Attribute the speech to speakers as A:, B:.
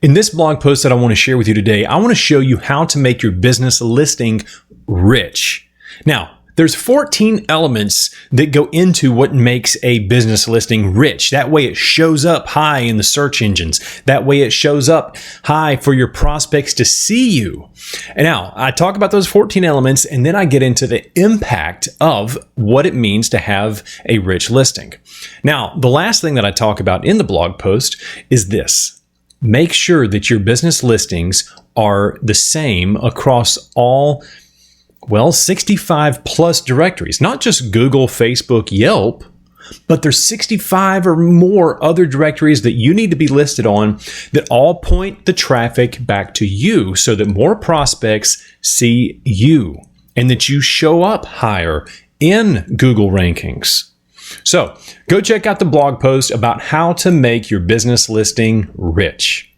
A: In this blog post that I want to share with you today, I want to show you how to make your business listing rich. Now, there's 14 elements that go into what makes a business listing rich. That way it shows up high in the search engines. That way it shows up high for your prospects to see you. And now I talk about those 14 elements, and then I get into the impact of what it means to have a rich listing. Now, the last thing that I talk about in the blog post is this. Make sure that your business listings are the same across all 65 plus directories, not just Google, Facebook, Yelp, but there's 65 or more other directories that you need to be listed on that all point the traffic back to you so that more prospects see you and that you show up higher in Google rankings. So go check out the blog post about how to make your business listing rich.